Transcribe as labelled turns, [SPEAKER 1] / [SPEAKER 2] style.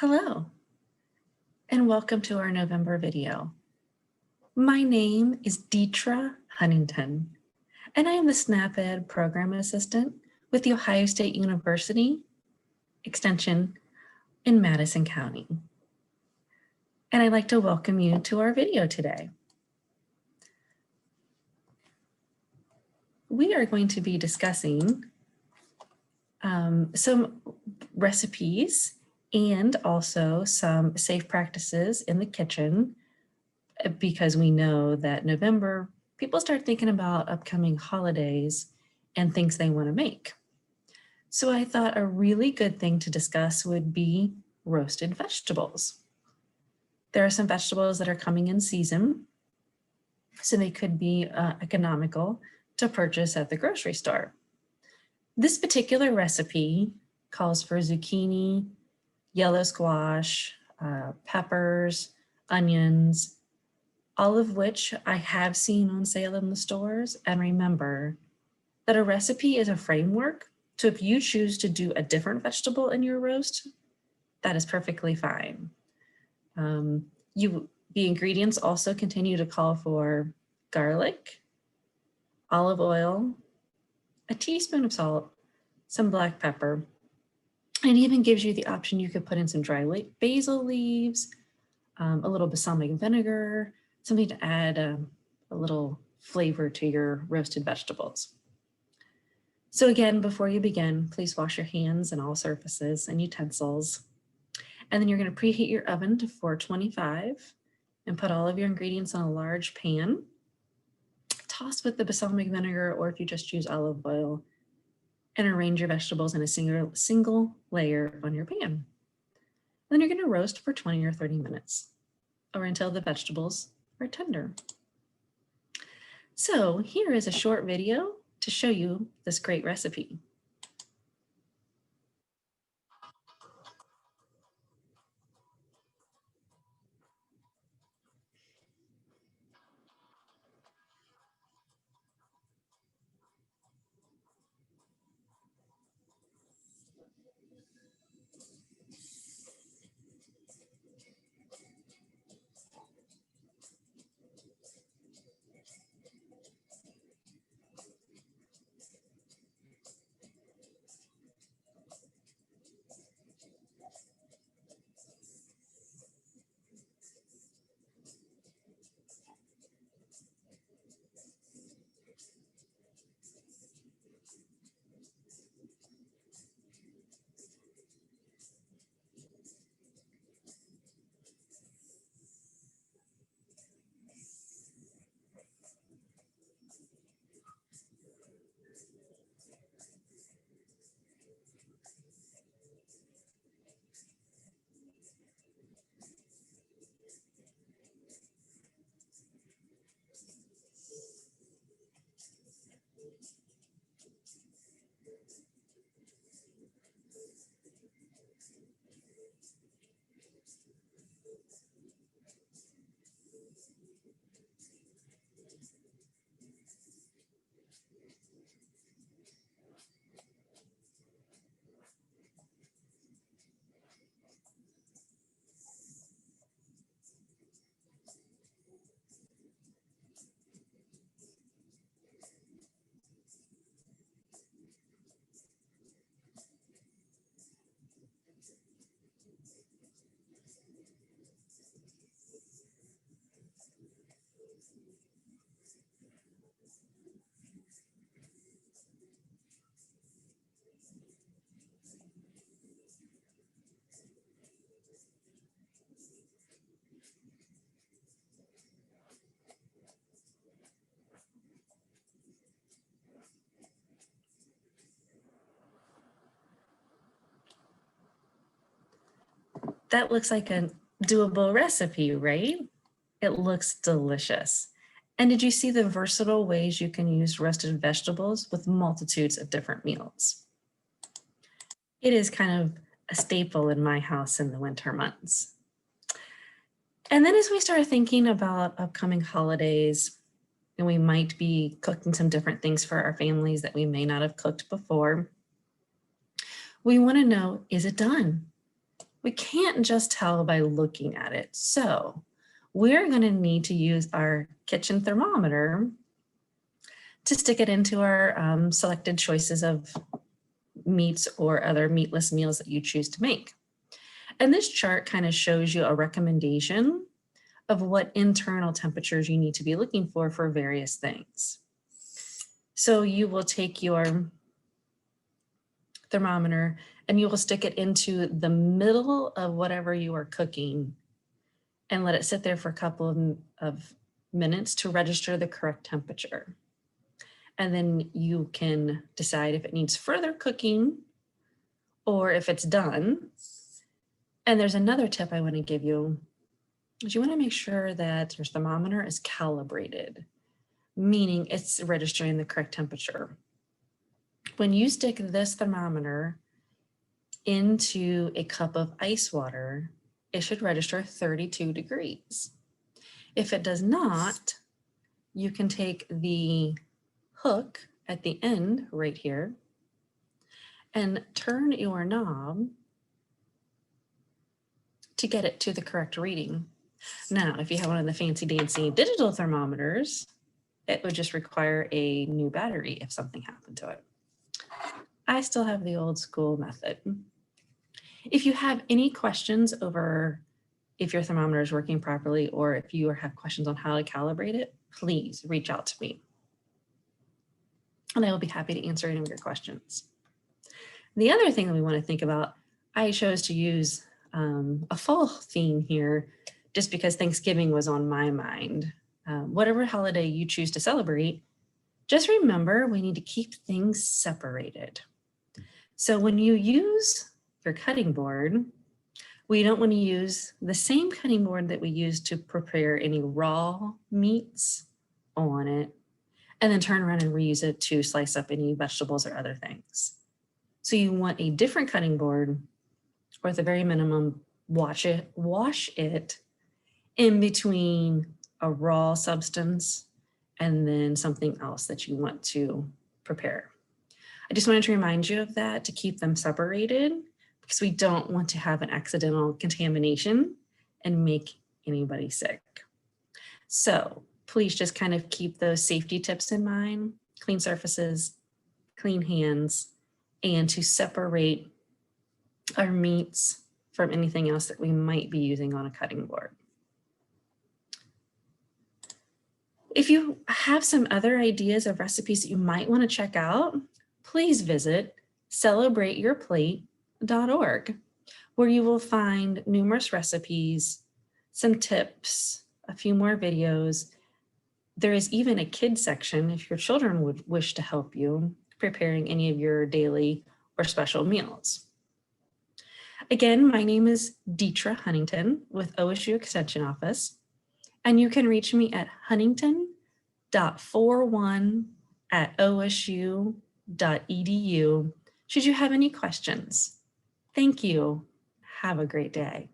[SPEAKER 1] Hello, and welcome to our November video. My name is Deetra Huntington, and I am the SNAP-Ed Program Assistant with The Ohio State University Extension in Madison County. And I'd like to welcome you to our video today. We are going to be discussing some recipes and also some safe practices in the kitchen, because we know that November, people start thinking about upcoming holidays and things they want to make. So I thought a really good thing to discuss would be roasted vegetables. There are some vegetables that are coming in season, so they could be economical to purchase at the grocery store. This particular recipe calls for zucchini, yellow squash, peppers, onions, all of which I have seen on sale in the stores. And remember that a recipe is a framework. So if you choose to do a different vegetable in your roast, that is perfectly fine. The ingredients also continue to call for garlic, olive oil, a teaspoon of salt, some black pepper. It even gives you the option you could put in some dry basil leaves, a little balsamic vinegar, something to add a little flavor to your roasted vegetables. So again, before you begin, please wash your hands and all surfaces and utensils. And then you're going to preheat your oven to 425 and put all of your ingredients on a large pan. Toss with the balsamic vinegar, or if you just use olive oil, and arrange your vegetables in a single layer on your pan. Then you're going to roast for 20 or 30 minutes, or until the vegetables are tender. So here is a short video to show you this great recipe. That looks like a doable recipe, right? It looks delicious. And did you see the versatile ways you can use roasted vegetables with multitudes of different meals? It is kind of a staple in my house in the winter months. And then as we start thinking about upcoming holidays, and we might be cooking some different things for our families that we may not have cooked before, we want to know, is it done? We can't just tell by looking at it. So we're going to need to use our kitchen thermometer to stick it into our selected choices of meats or other meatless meals that you choose to make. And this chart kind of shows you a recommendation of what internal temperatures you need to be looking for various things. So you will take your thermometer and you will stick it into the middle of whatever you are cooking and let it sit there for a couple of minutes to register the correct temperature. And then you can decide if it needs further cooking or if it's done. And there's another tip I want to give you, is you want to make sure that your thermometer is calibrated, meaning it's registering the correct temperature. When you stick this thermometer into a cup of ice water, it should register 32 degrees. If it does not, you can take the hook at the end right here and turn your knob to get it to the correct reading. Now, if you have one of the fancy dancy digital thermometers, it would just require a new battery if something happened to it. I still have the old school method. If you have any questions over if your thermometer is working properly or if you have questions on how to calibrate it, please reach out to me. And I will be happy to answer any of your questions. The other thing that we want to think about, I chose to use a fall theme here just because Thanksgiving was on my mind. Whatever holiday you choose to celebrate, just remember we need to keep things separated. So when you use your cutting board, we don't want to use the same cutting board that we use to prepare any raw meats on it and then turn around and reuse it to slice up any vegetables or other things. So you want a different cutting board, or at the very minimum, wash it in between a raw substance and then something else that you want to prepare. I just wanted to remind you of that to keep them separated because we don't want to have an accidental contamination and make anybody sick. So please just kind of keep those safety tips in mind: clean surfaces, clean hands, and to separate our meats from anything else that we might be using on a cutting board. If you have some other ideas of recipes that you might want to check out, please visit celebrateyourplate.org, where you will find numerous recipes, some tips, a few more videos. There is even a kids section if your children would wish to help you preparing any of your daily or special meals. Again, my name is Deetra Huntington with OSU Extension Office, and you can reach me at huntington.41@osu.edu should you have any questions. Thank you. Have a great day.